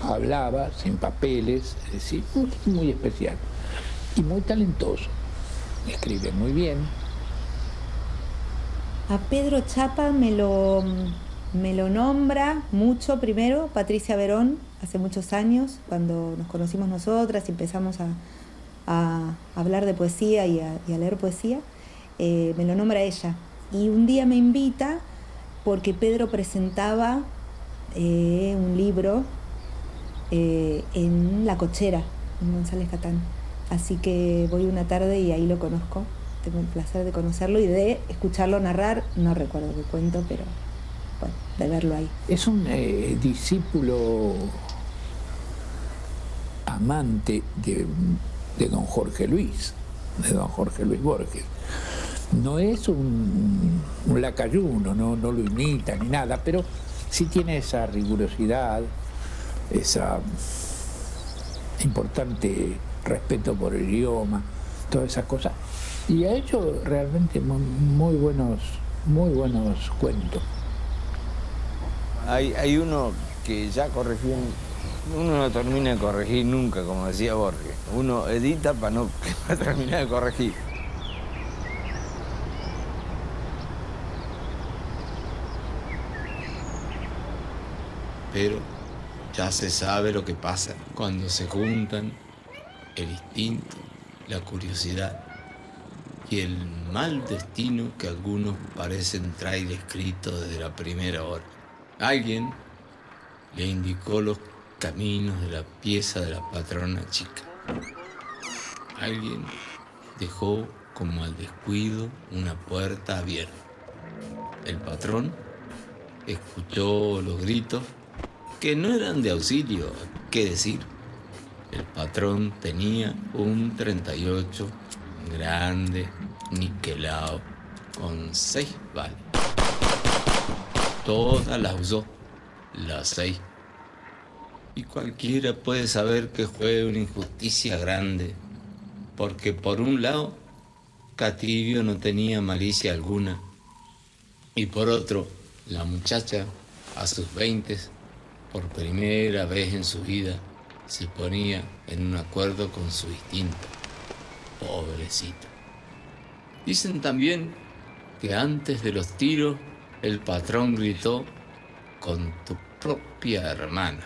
Hablaba sin papeles, es decir, muy especial. y muy talentoso. Escribe muy bien. A Pedro Chapa me lo nombra mucho primero Patricia Verón, hace muchos años, cuando nos conocimos nosotras y empezamos a hablar de poesía y a leer poesía. Me lo nombra ella. Y un día me invita porque Pedro presentaba un libro en La Cochera, en González Catán. Así que voy una tarde y ahí lo conozco. Tengo el placer de conocerlo y de escucharlo narrar. No recuerdo qué cuento, pero bueno, de verlo ahí. Es un discípulo amante de don Jorge Luis Borges. No es un lacayuno, no lo imita ni nada, pero sí tiene esa rigurosidad, esa importante respeto por el idioma, todas esas cosas. Y ha hecho realmente muy buenos cuentos. Hay uno que ya corrigió, uno no termina de corregir nunca, como decía Borges. Uno edita para no terminar de corregir. Pero ya se sabe lo que pasa cuando se juntan el instinto, la curiosidad y el mal destino que algunos parecen traer escrito desde la primera hora. Alguien le indicó los caminos de la pieza de la patrona chica. Alguien dejó como al descuido una puerta abierta. El patrón escuchó los gritos que no eran de auxilio, qué decir. El patrón tenía un 38 grande, niquelado, con 6 balas. Todas las usó, las 6. Y cualquiera puede saber que fue una injusticia grande, porque por un lado, Cativio no tenía malicia alguna, y por otro, la muchacha, a sus 20, por primera vez en su vida, se ponía en un acuerdo con su instinto. Pobrecita. Dicen también que antes de los tiros, el patrón gritó: con tu propia hermana.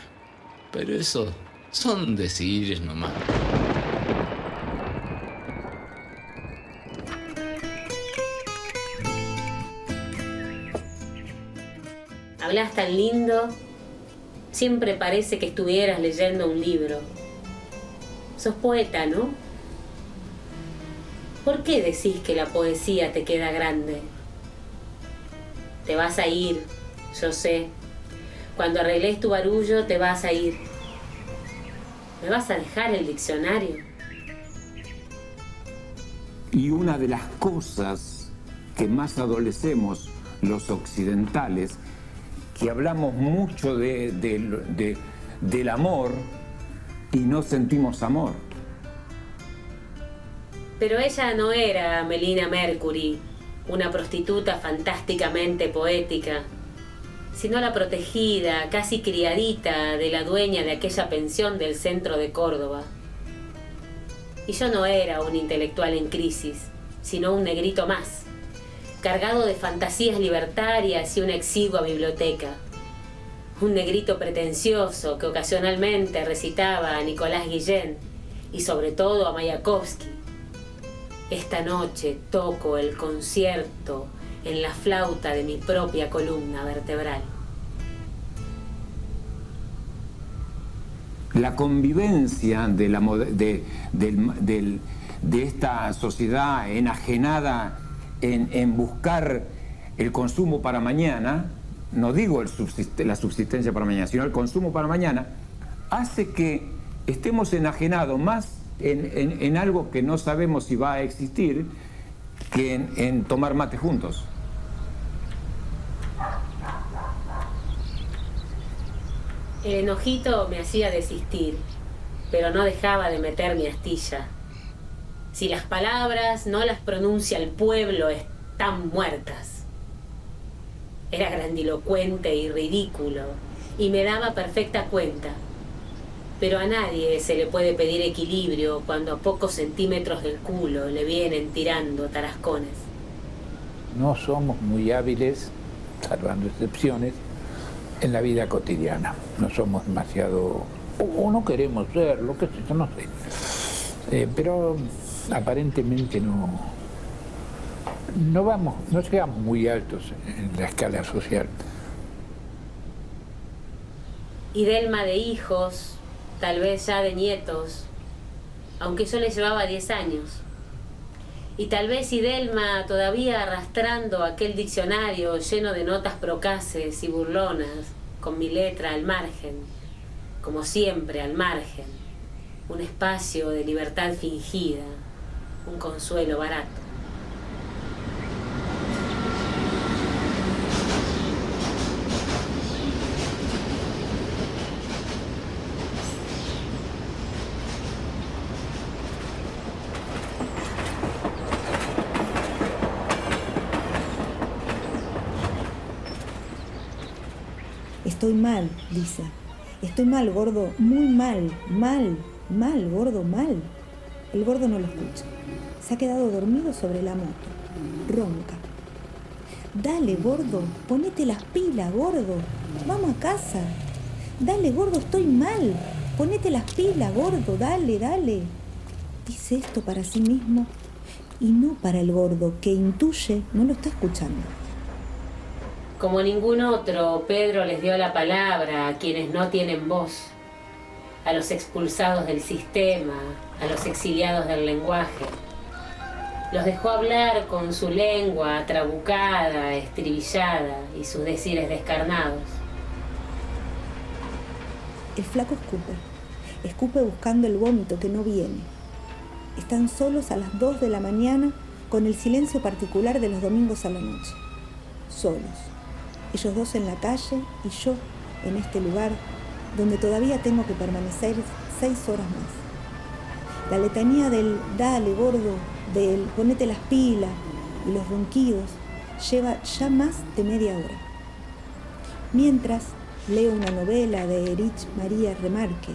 Pero eso son decires nomás. Hablas tan lindo, siempre parece que estuvieras leyendo un libro. Sos poeta, ¿no? ¿Por qué decís que la poesía te queda grande? Te vas a ir, yo sé. Cuando arregles tu barullo te vas a ir. ¿Me vas a dejar el diccionario? Y una de las cosas que más adolecemos los occidentales, que hablamos mucho del amor y no sentimos amor. Pero ella no era Melina Mercury, una prostituta fantásticamente poética, sino la protegida, casi criadita de la dueña de aquella pensión del centro de Córdoba. Y yo no era un intelectual en crisis, sino un negrito más, cargado de fantasías libertarias y una exigua biblioteca. Un negrito pretencioso que ocasionalmente recitaba a Nicolás Guillén y sobre todo a Mayakovsky. Esta noche toco el concierto en la flauta de mi propia columna vertebral. La convivencia de esta sociedad enajenada en buscar el consumo para mañana, no digo la subsistencia para mañana, sino el consumo para mañana, hace que estemos enajenados más en algo que no sabemos si va a existir que en tomar mate juntos. El enojito me hacía desistir, pero no dejaba de meter mi astilla. Si las palabras no las pronuncia el pueblo, están muertas. Era grandilocuente y ridículo, y me daba perfecta cuenta. Pero a nadie se le puede pedir equilibrio cuando a pocos centímetros del culo le vienen tirando tarascones. No somos muy hábiles, salvando excepciones, en la vida cotidiana. No somos demasiado, o no queremos ser, lo que sé, yo no sé. Pero aparentemente no llegamos muy altos en la escala social. Y Delma de hijos, tal vez ya de nietos, aunque yo le llevaba 10 años. Y tal vez Idelma todavía arrastrando aquel diccionario lleno de notas procaces y burlonas, con mi letra al margen, como siempre al margen, un espacio de libertad fingida, un consuelo barato. Estoy mal, dice. Estoy mal, gordo, muy mal, mal, gordo, mal. El gordo no lo escucha. Se ha quedado dormido sobre la moto. Ronca. Dale, gordo, ponete las pilas, gordo. Vamos a casa. Dale, gordo, estoy mal. Ponete las pilas, gordo, dale, dale. Dice esto para sí mismo y no para el gordo, que intuye no lo está escuchando. Como ningún otro, Pedro les dio la palabra a quienes no tienen voz, a los expulsados del sistema, a los exiliados del lenguaje. Los dejó hablar con su lengua trabucada, estribillada y sus decires descarnados. El flaco escupe buscando el vómito que no viene. Están solos a las 2 de la mañana con el silencio particular de los domingos a la noche. Solos. Ellos dos en la calle y yo en este lugar donde todavía tengo que permanecer 6 horas más. La letanía del dale, gordo, del ponete las pilas y los ronquidos lleva ya más de media hora. Mientras leo una novela de Erich María Remarque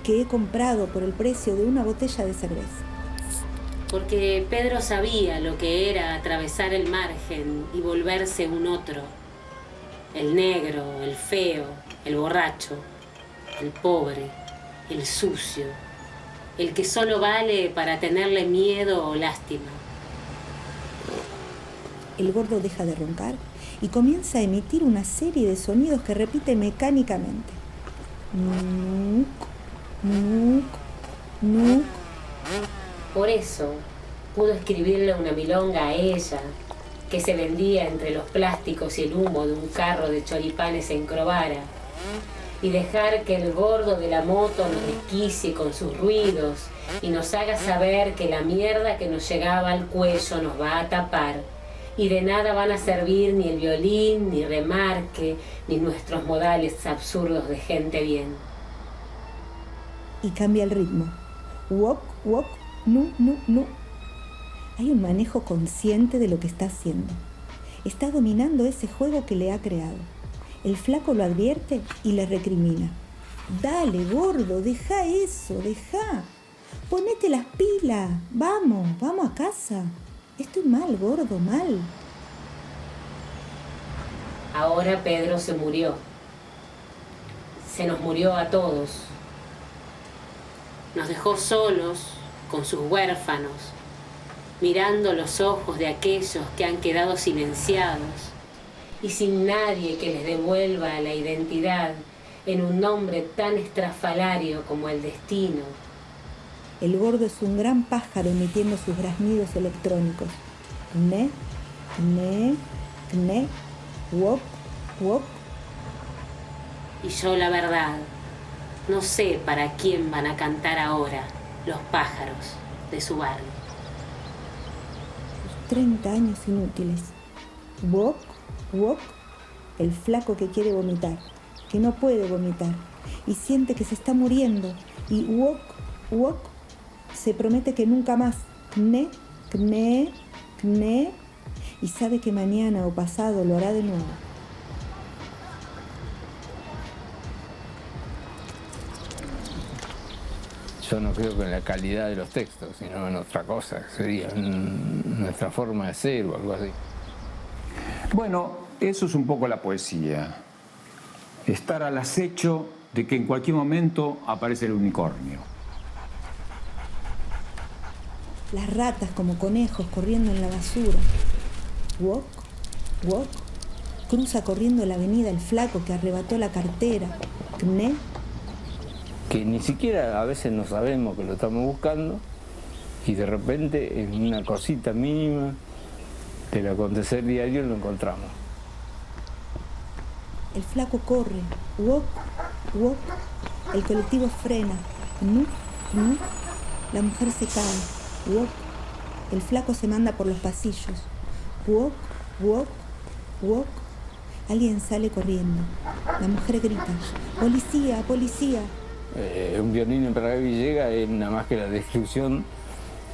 que he comprado por el precio de una botella de cerveza. Porque Pedro sabía lo que era atravesar el margen y volverse un otro. El negro, el feo, el borracho, el pobre, el sucio, el que solo vale para tenerle miedo o lástima. El gordo deja de roncar y comienza a emitir una serie de sonidos que repite mecánicamente. Nuc, nuc, nuc. Por eso pudo escribirle una milonga a ella, que se vendía entre los plásticos y el humo de un carro de choripanes en Crovara, y dejar que el gordo de la moto nos desquicie con sus ruidos y nos haga saber que la mierda que nos llegaba al cuello nos va a tapar, y de nada van a servir ni el violín, ni Remarque, ni nuestros modales absurdos de gente bien. Y cambia el ritmo. Wok, wok, nu, nu, nu. Hay un manejo consciente de lo que está haciendo. Está dominando ese juego que le ha creado. El flaco lo advierte y le recrimina. Dale, gordo, deja eso, deja. Ponete las pilas. Vamos a casa. Estoy mal, gordo, mal. Ahora Pedro se murió. Se nos murió a todos. Nos dejó solos, con sus huérfanos, mirando los ojos de aquellos que han quedado silenciados y sin nadie que les devuelva la identidad en un nombre tan estrafalario como el destino. El gordo es un gran pájaro emitiendo sus graznidos electrónicos. Kne, kne, kne, wok, wok. Y yo, la verdad, no sé para quién van a cantar ahora los pájaros de su barrio. 30 años inútiles. Wok, wok, el flaco que quiere vomitar, que no puede vomitar, y siente que se está muriendo, y wok, wok, se promete que nunca más, kne, kne, kne, y sabe que mañana o pasado lo hará de nuevo. yo no creo que en la calidad de los textos, sino en otra cosa, que sería nuestra forma de ser o algo así. Bueno, eso es un poco la poesía. Estar al acecho de que en cualquier momento aparece el unicornio. Las ratas como conejos corriendo en la basura. Wok, wok. Cruza corriendo la avenida el flaco que arrebató la cartera. Kne. Que ni siquiera a veces no sabemos que lo estamos buscando y de repente en una cosita mínima del acontecer diario lo encontramos. El flaco corre. Wok, wok. El colectivo frena. Knu, knu. La mujer se cae. Wok. El flaco se manda por los pasillos. Wok, wok, wok. Alguien sale corriendo. La mujer grita: ¡Policía, policía! Un violín en Praga Villega es nada más que la descripción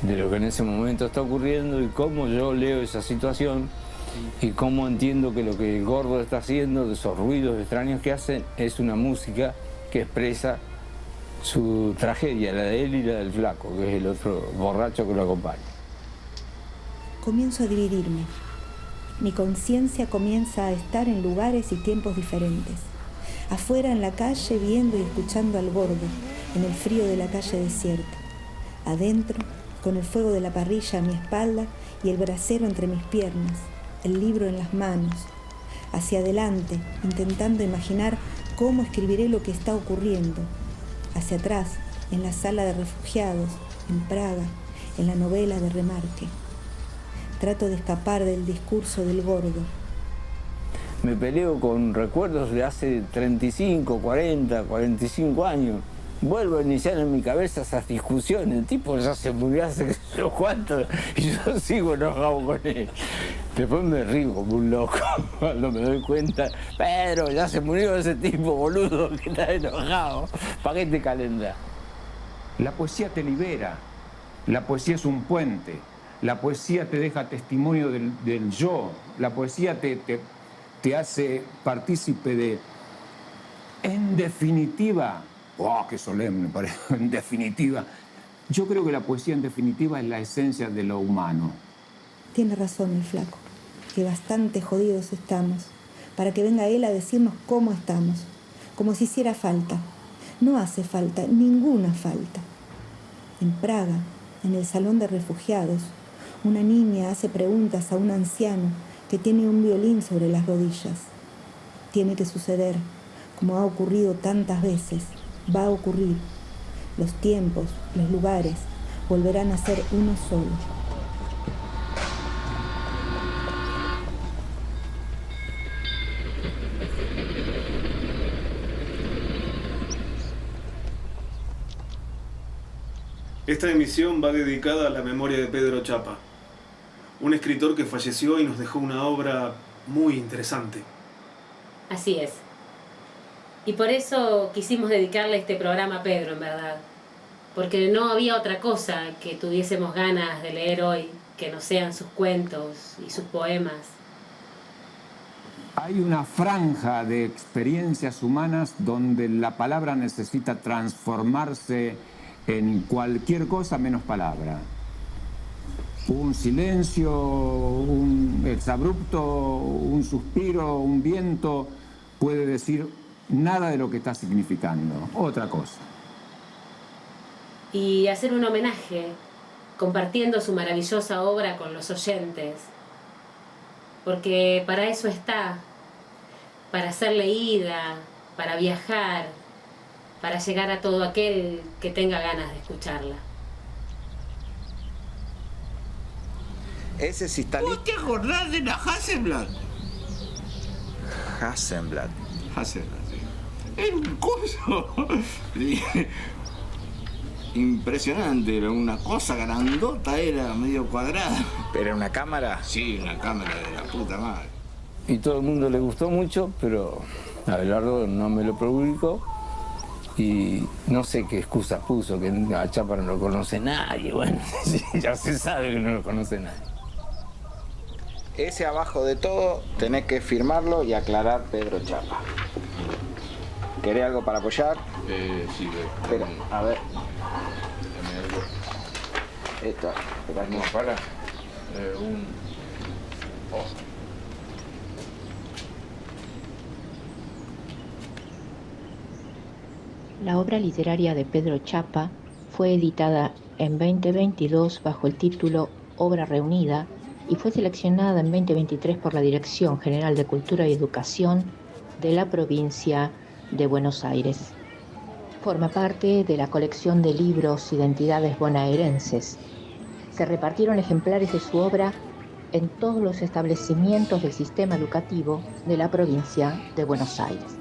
de lo que en ese momento está ocurriendo y cómo yo leo esa situación y cómo entiendo que lo que el gordo está haciendo, de esos ruidos extraños que hacen, es una música que expresa su tragedia, la de él y la del flaco, que es el otro borracho que lo acompaña. Comienzo a dividirme. Mi conciencia comienza a estar en lugares y tiempos diferentes. Afuera en la calle viendo y escuchando al gordo, en el frío de la calle desierta. Adentro, con el fuego de la parrilla a mi espalda y el brasero entre mis piernas, el libro en las manos. Hacia adelante, intentando imaginar cómo escribiré lo que está ocurriendo. Hacia atrás, en la sala de refugiados, en Praga, en la novela de Remarque. Trato de escapar del discurso del gordo. Me peleo con recuerdos de hace 35, 40, 45 años. Vuelvo a iniciar en mi cabeza esas discusiones. El tipo ya se murió hace qué sé yo cuánto y yo sigo enojado con él. Después me río como un loco cuando me doy cuenta. Pero ya se murió ese tipo, boludo, que está enojado. ¿Para qué te calentás? La poesía te libera. La poesía es un puente. La poesía te deja testimonio del yo. La poesía te hace partícipe de... En definitiva... ¡Oh, qué solemne parece! En definitiva. Yo creo que la poesía en definitiva es la esencia de lo humano. Tiene razón el flaco, que bastante jodidos estamos, para que venga él a decirnos cómo estamos, como si hiciera falta. No hace falta, ninguna falta. En Praga, en el salón de refugiados, una niña hace preguntas a un anciano que tiene un violín sobre las rodillas. Tiene que suceder, como ha ocurrido tantas veces, va a ocurrir. Los tiempos, los lugares, volverán a ser uno solo. Esta emisión va dedicada a la memoria de Pedro Chapa, un escritor que falleció y nos dejó una obra muy interesante. Así es. Y por eso quisimos dedicarle este programa a Pedro, en verdad. Porque no había otra cosa que tuviésemos ganas de leer hoy que no sean sus cuentos y sus poemas. Hay una franja de experiencias humanas donde la palabra necesita transformarse en cualquier cosa menos palabra. Un silencio, un exabrupto, un suspiro, un viento puede decir nada de lo que está significando, otra cosa. Y hacer un homenaje, compartiendo su maravillosa obra con los oyentes. Porque para eso está, para ser leída, para viajar, para llegar a todo aquel que tenga ganas de escucharla. Ese sí está listo. ¿Vos te acordás de la Hasselblad? Hasselblad. Hasselblad, sí. Era un coso. Impresionante, era una cosa grandota, era medio cuadrada. ¿Era una cámara? Sí, una cámara de la puta madre. Y todo el mundo le gustó mucho, pero Abelardo no me lo publicó. Y no sé qué excusas puso, que a Chapa no lo conoce nadie. Bueno, ya se sabe que no lo conoce nadie. Ese abajo de todo tenés que firmarlo y aclarar Pedro Chapa. ¿Querés algo para apoyar? Sí, espera, a ver. Esto, No, para. La obra literaria de Pedro Chapa fue editada en 2022 bajo el título Obra Reunida y fue seleccionada en 2023 por la Dirección General de Cultura y Educación de la provincia de Buenos Aires. Forma parte de la colección de libros Identidades bonaerenses. Se repartieron ejemplares de su obra en todos los establecimientos del sistema educativo de la provincia de Buenos Aires.